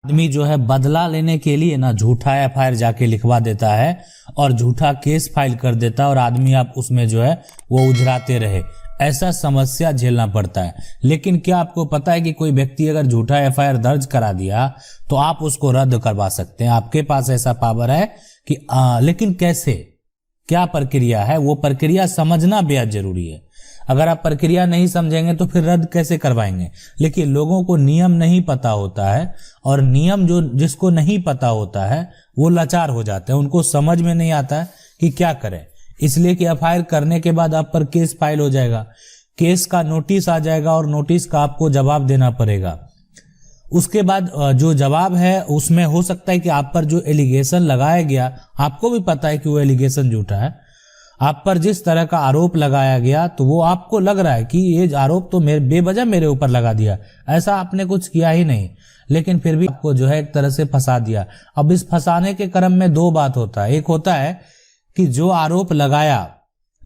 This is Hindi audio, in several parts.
आदमी जो है बदला लेने के लिए ना झूठा एफआईआर जाके लिखवा देता है और झूठा केस फाइल कर देता है और आदमी आप उसमें जो है वो उझराते रहे, ऐसा समस्या झेलना पड़ता है। लेकिन क्या आपको पता है कि कोई व्यक्ति अगर झूठा एफआईआर दर्ज करा दिया तो आप उसको रद्द करवा सकते हैं, आपके पास ऐसा पावर है कि लेकिन कैसे, क्या प्रक्रिया है, वो प्रक्रिया समझना बेहद जरूरी है। अगर आप प्रक्रिया नहीं समझेंगे तो फिर रद्द कैसे करवाएंगे। लेकिन लोगों को नियम नहीं पता होता है और नियम जिसको नहीं पता होता है वो लाचार हो जाते हैं, उनको समझ में नहीं आता है कि क्या करें। इसलिए कि एफआईआर करने के बाद आप पर केस फाइल हो जाएगा, केस का नोटिस आ जाएगा और नोटिस का आपको जवाब देना पड़ेगा। उसके बाद जो जवाब है उसमें हो सकता है कि आप पर जो एलिगेशन लगाया गया, आपको भी पता है कि वो एलिगेशन झूठा है, आप पर जिस तरह का आरोप लगाया गया तो वो आपको लग रहा है कि ये आरोप तो बेवजह मेरे ऊपर लगा दिया, ऐसा आपने कुछ किया ही नहीं, लेकिन फिर भी आपको जो है एक तरह से फंसा दिया। अब इस फंसाने के क्रम में दो बात होता है, एक होता है कि जो आरोप लगाया,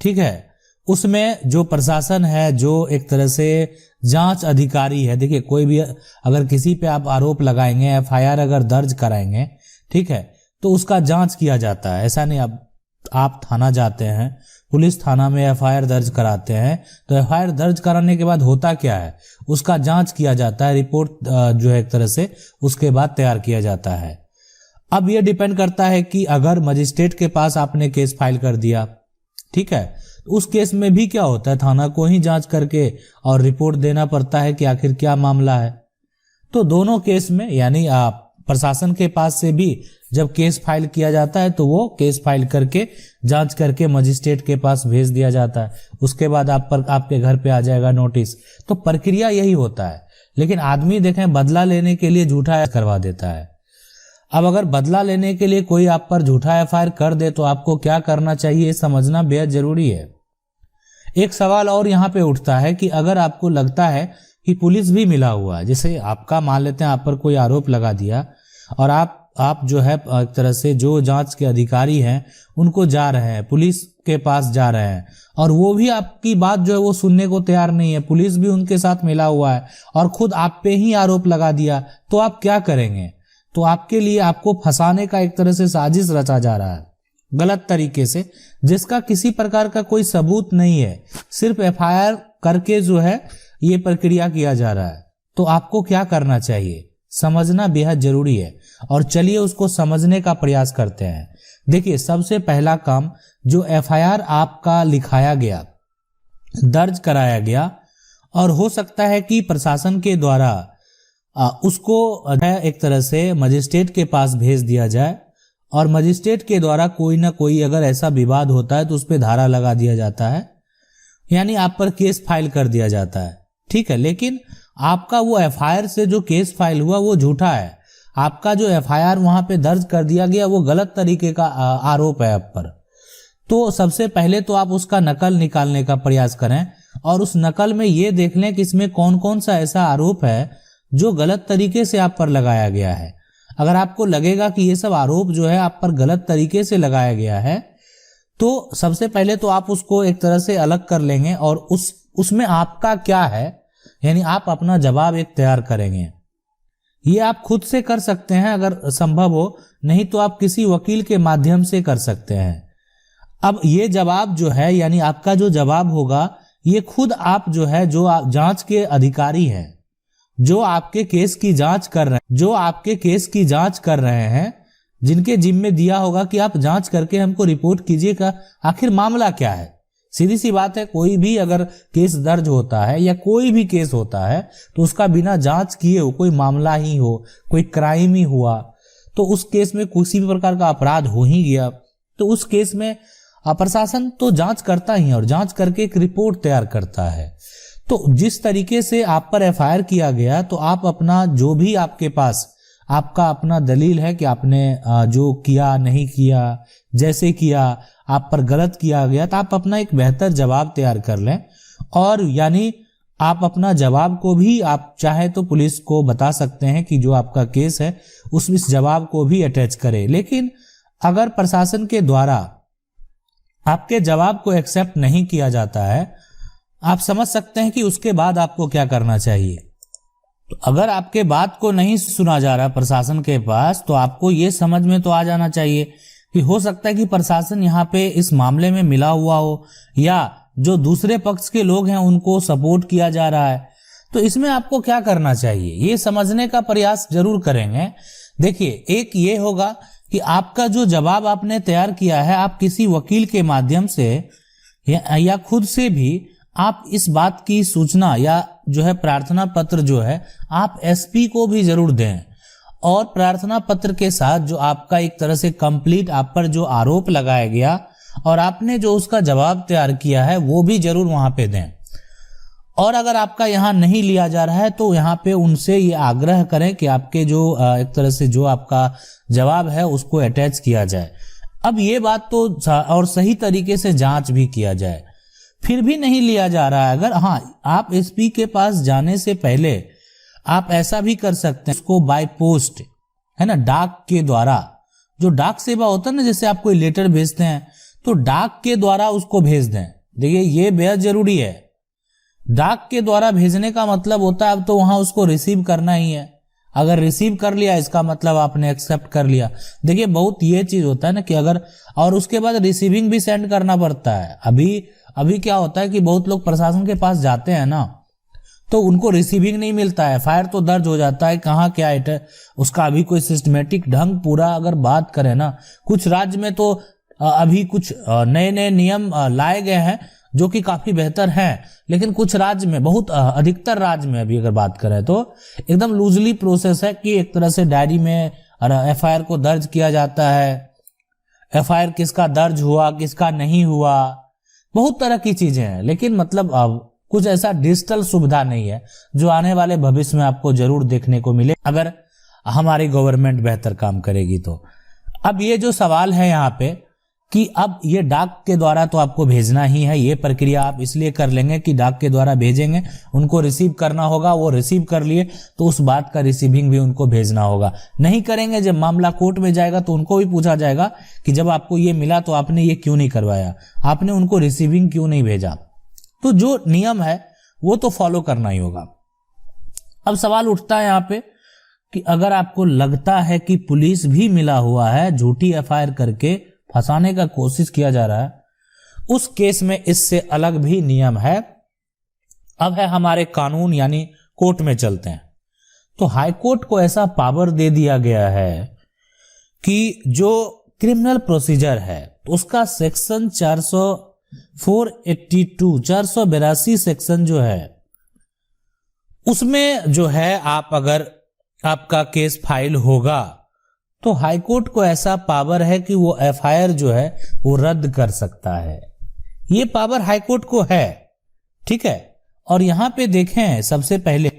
ठीक है, उसमें जो प्रशासन है, जो एक तरह से जांच अधिकारी है, देखिए कोई भी अगर किसी पे आप आरोप लगाएंगे, एफआईआर अगर दर्ज कराएंगे, ठीक है, तो उसका जांच किया जाता है। ऐसा नहीं आप थाना जाते हैं, पुलिस थाना में एफआईआर दर्ज कराते हैं, तो एफआईआर दर्ज कराने के बाद होता क्या है, उसका जांच किया जाता है, रिपोर्ट जो है एक तरह से उसके बाद तैयार किया जाता है। अब ये डिपेंड करता है कि अगर मजिस्ट्रेट के पास आपने केस फाइल कर दिया, ठीक है, तो उस केस में भी क्या होता है, थाना को ही जांच करके और रिपोर्ट देना पड़ता है कि आखिर क्या मामला है। तो दोनों केस में यानी आप प्रशासन के पास से भी जब केस फाइल किया जाता है तो वो केस फाइल करके जांच करके मजिस्ट्रेट के पास भेज दिया जाता है, उसके बाद आपके घर पे आ जाएगा नोटिस। तो प्रक्रिया यही होता है। लेकिन आदमी देखें बदला लेने के लिए झूठा करवा देता है। अब अगर बदला लेने के लिए कोई आप पर झूठा एफआईआर कर दे तो आपको क्या करना चाहिए समझना बेहद जरूरी है। एक सवाल और यहाँ पे उठता है कि अगर आपको लगता है कि पुलिस भी मिला हुआ है, जैसे आपका मान लेते हैं आप पर कोई आरोप लगा दिया और आप जो है एक तरह से जो जांच के अधिकारी हैं उनको जा रहे हैं, पुलिस के पास जा रहे हैं और वो भी आपकी बात जो है वो सुनने को तैयार नहीं है, पुलिस भी उनके साथ मिला हुआ है और खुद आप पे ही आरोप लगा दिया, तो आप क्या करेंगे। तो आपके लिए आपको फंसाने का एक तरह से साजिश रचा जा रहा है गलत तरीके से, जिसका किसी प्रकार का कोई सबूत नहीं है, सिर्फ एफआईआर करके जो है ये प्रक्रिया किया जा रहा है। तो आपको क्या करना चाहिए समझना बेहद जरूरी है और चलिए उसको समझने का प्रयास करते हैं। देखिए सबसे पहला काम, जो एफआईआर आपका लिखाया गया, दर्ज कराया गया और हो सकता है कि प्रशासन के द्वारा उसको एक तरह से मजिस्ट्रेट के पास भेज दिया जाए और मजिस्ट्रेट के द्वारा कोई ना कोई अगर ऐसा विवाद होता है तो उस पर धारा लगा दिया जाता है, यानी आप पर केस फाइल कर दिया जाता है, ठीक है। लेकिन आपका वो एफआईआर से जो केस फाइल हुआ वो झूठा है, आपका जो एफआईआर वहां पे दर्ज कर दिया गया वो गलत तरीके का आरोप है आप पर। तो सबसे पहले तो आप उसका नकल निकालने का प्रयास करें और उस नकल में ये देख लें कि इसमें कौन कौन सा ऐसा आरोप है जो गलत तरीके से आप पर लगाया गया है। अगर आपको लगेगा कि ये सब आरोप जो है आप पर गलत तरीके से लगाया गया है तो सबसे पहले तो आप उसको एक तरह से अलग कर लेंगे और उसमें आपका क्या है, यानी आप अपना जवाब एक तैयार करेंगे। ये आप खुद से कर सकते हैं अगर संभव हो, नहीं तो आप किसी वकील के माध्यम से कर सकते हैं। अब ये जवाब जो है यानी आपका जो जवाब होगा ये खुद आप जो है जो आप जांच के अधिकारी हैं, जो आपके केस की जांच कर रहे हैं, जिनके जिम्मे दिया होगा कि आप जांच करके हमको रिपोर्ट कीजिएगा आखिर मामला क्या है। सीधी सी बात है, कोई भी अगर केस दर्ज होता है या कोई भी केस होता है तो उसका बिना जांच किए हो, कोई मामला ही हो, कोई क्राइम ही हुआ, तो उस केस में किसी भी प्रकार का अपराध हो ही गया तो उस केस में प्रशासन तो जांच करता ही है और जांच करके एक रिपोर्ट तैयार करता है। तो जिस तरीके से आप पर एफआईआर किया गया तो आप अपना जो भी आपके पास आपका अपना दलील है कि आपने जो किया नहीं किया, जैसे किया आप पर गलत किया गया, तो आप अपना एक बेहतर जवाब तैयार कर लें और यानी आप अपना जवाब को भी आप चाहे तो पुलिस को बता सकते हैं कि जो आपका केस है उस इस जवाब को भी अटैच करें। लेकिन अगर प्रशासन के द्वारा आपके जवाब को एक्सेप्ट नहीं किया जाता है, आप समझ सकते हैं कि उसके बाद आपको क्या करना चाहिए। तो अगर आपके बात को नहीं सुना जा रहा प्रशासन के पास, तो आपको ये समझ में तो आ जाना चाहिए कि हो सकता है कि प्रशासन यहाँ पे इस मामले में मिला हुआ हो, या जो दूसरे पक्ष के लोग हैं उनको सपोर्ट किया जा रहा है। तो इसमें आपको क्या करना चाहिए, ये समझने का प्रयास जरूर करेंगे। देखिए, एक ये होगा कि आपका जो जवाब आपने तैयार किया है, आप किसी वकील के माध्यम से या खुद से भी आप इस बात की सूचना या जो है प्रार्थना पत्र जो है आप एसपी को भी जरूर दें, और प्रार्थना पत्र के साथ जो आपका एक तरह से कंप्लीट आप पर जो आरोप लगाया गया और आपने जो उसका जवाब तैयार किया है वो भी जरूर वहां पे दें। और अगर आपका यहाँ नहीं लिया जा रहा है तो यहाँ पे उनसे ये आग्रह करें कि आपके जो एक तरह से जो आपका जवाब है उसको अटैच किया जाए। अब ये बात तो और सही तरीके से जांच भी किया जाए। फिर भी नहीं लिया जा रहा है, अगर हाँ आप एसपी के पास जाने से पहले आप ऐसा भी कर सकते हैं, उसको बाय पोस्ट है ना, डाक के द्वारा, जो डाक सेवा होता है ना, जैसे आप कोई लेटर भेजते हैं तो डाक के द्वारा उसको भेज दें। देखिए ये बेहद जरूरी है। डाक के द्वारा भेजने का मतलब होता है अब तो वहां उसको रिसीव करना ही है। अगर रिसीव कर लिया इसका मतलब आपने एक्सेप्ट कर लिया। देखिए बहुत ये चीज होता है ना कि अगर, और उसके बाद रिसीविंग भी सेंड करना पड़ता है। अभी क्या होता है कि बहुत लोग प्रशासन के पास जाते हैं ना तो उनको रिसीविंग नहीं मिलता है, एफआईआर तो दर्ज हो जाता है, कहाँ क्या है उसका अभी कोई सिस्टमेटिक ढंग पूरा अगर बात करें ना, कुछ राज्य में तो अभी कुछ नए नए नियम लाए गए हैं जो कि काफी बेहतर हैं, लेकिन कुछ राज्य में, बहुत अधिकतर राज्य में अभी अगर बात करें तो एकदम लूजली प्रोसेस है कि एक तरह से डायरी में एफआईआर को दर्ज किया जाता है। एफआईआर किसका दर्ज हुआ किसका नहीं हुआ, बहुत तरह की चीजें हैं, लेकिन मतलब अब कुछ ऐसा डिजिटल सुविधा नहीं है जो आने वाले भविष्य में आपको जरूर देखने को मिले अगर हमारी गवर्नमेंट बेहतर काम करेगी तो। अब ये जो सवाल है यहाँ पे कि अब ये डाक के द्वारा तो आपको भेजना ही है, ये प्रक्रिया आप इसलिए कर लेंगे कि डाक के द्वारा भेजेंगे, उनको रिसीव करना होगा, वो रिसीव कर लिए तो उस बात का रिसीविंग भी उनको भेजना होगा। नहीं करेंगे, जब मामला कोर्ट में जाएगा तो उनको भी पूछा जाएगा कि जब आपको ये मिला तो आपने ये क्यों नहीं करवाया, आपने उनको रिसीविंग क्यों नहीं भेजा। तो जो नियम है वो तो फॉलो करना ही होगा। अब सवाल उठता है यहाँ पे कि अगर आपको लगता है कि पुलिस भी मिला हुआ है, झूठी एफआईआर करके फंसाने का कोशिश किया जा रहा है, उस केस में इससे अलग भी नियम है। अब है हमारे कानून यानी कोर्ट में चलते हैं। तो हाई कोर्ट को ऐसा पावर दे दिया गया है कि जो क्रिमिनल प्रोसीजर है उसका सेक्शन 482 सेक्शन जो है उसमें जो है आप अगर आपका केस फाइल होगा तो हाईकोर्ट को ऐसा पावर है कि वो एफआईआर जो है वो रद्द कर सकता है। ये पावर हाईकोर्ट को है, ठीक है। और यहां पे देखें, सबसे पहले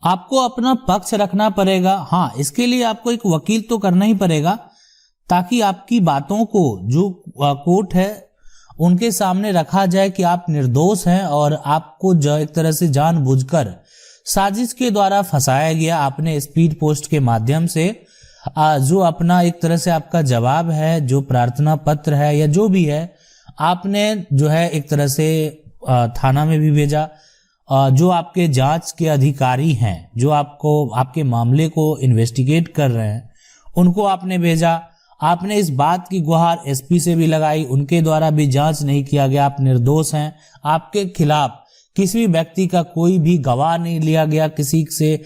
आपको अपना पक्ष रखना पड़ेगा। हाँ, इसके लिए आपको एक वकील तो करना ही पड़ेगा ताकि आपकी बातों को जो कोर्ट है उनके सामने रखा जाए कि आप निर्दोष हैं और आपको एक तरह से जानबूझकर साजिश के द्वारा फंसाया गया। आपने स्पीड पोस्ट के माध्यम से जो अपना एक तरह से आपका जवाब है, जो प्रार्थना पत्र है या जो भी है, आपने जो है एक तरह से थाना में भी भेजा। जो आपके जांच के अधिकारी हैं, जो आपको आपके मामले को इन्वेस्टिगेट कर रहे हैं, उनको आपने भेजा। आपने इस बात की गुहार एसपी से भी लगाई, उनके द्वारा भी जांच नहीं किया गया, आप निर्दोष हैं। आपके खिलाफ किसी व्यक्ति का कोई भी गवाह नहीं लिया गया, किसी से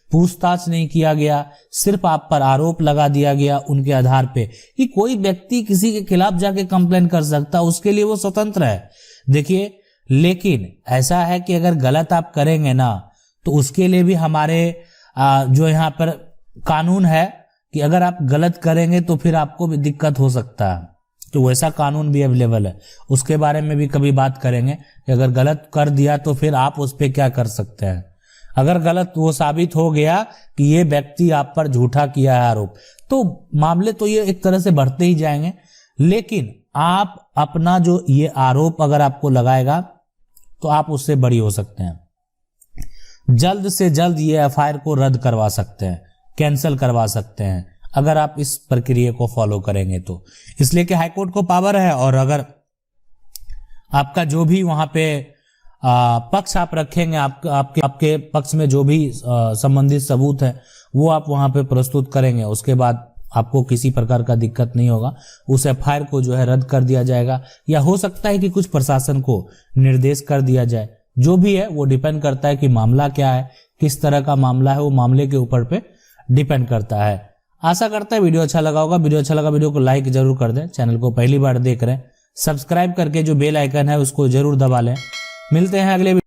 पूछताछ नहीं किया गया, सिर्फ आप पर आरोप लगा दिया गया उनके आधार पे कि कोई व्यक्ति किसी के खिलाफ जाके कंप्लेन कर सकता, उसके लिए वो स्वतंत्र है। देखिए, लेकिन ऐसा है कि अगर गलत आप करेंगे ना तो उसके लिए भी हमारे जो यहाँ पर कानून है कि अगर आप गलत करेंगे तो फिर आपको भी दिक्कत हो सकता है, तो वैसा कानून भी अवेलेबल है। उसके बारे में भी कभी बात करेंगे कि अगर गलत कर दिया तो फिर आप उस पर क्या कर सकते हैं। अगर गलत वो साबित हो गया कि ये व्यक्ति आप पर झूठा किया है आरोप, तो मामले तो ये एक तरह से बढ़ते ही जाएंगे। लेकिन आप अपना जो ये आरोप अगर आपको लगाएगा तो आप उससे बरी हो सकते हैं। जल्द से जल्द ये एफआईआर को रद्द करवा सकते हैं, कैंसिल करवा सकते हैं अगर आप इस प्रक्रिया को फॉलो करेंगे तो। इसलिए कि हाईकोर्ट को पावर है, और अगर आपका जो भी वहां पे पक्ष आप रखेंगे, आपके पक्ष में जो भी संबंधित सबूत है वो आप वहां पे प्रस्तुत करेंगे, उसके बाद आपको किसी प्रकार का दिक्कत नहीं होगा। उस एफआईआर को जो है रद्द कर दिया जाएगा, या हो सकता है कि कुछ प्रशासन को निर्देश कर दिया जाए। जो भी है वो डिपेंड करता है कि मामला क्या है, किस तरह का मामला है, वो मामले के ऊपर पे डिपेंड करता है। आशा करता है वीडियो अच्छा लगा होगा। वीडियो अच्छा लगा वीडियो को लाइक जरूर कर दें। चैनल को पहली बार देख रहे हैं, सब्सक्राइब करके जो बेल आइकन है उसको जरूर दबा लें। मिलते हैं अगले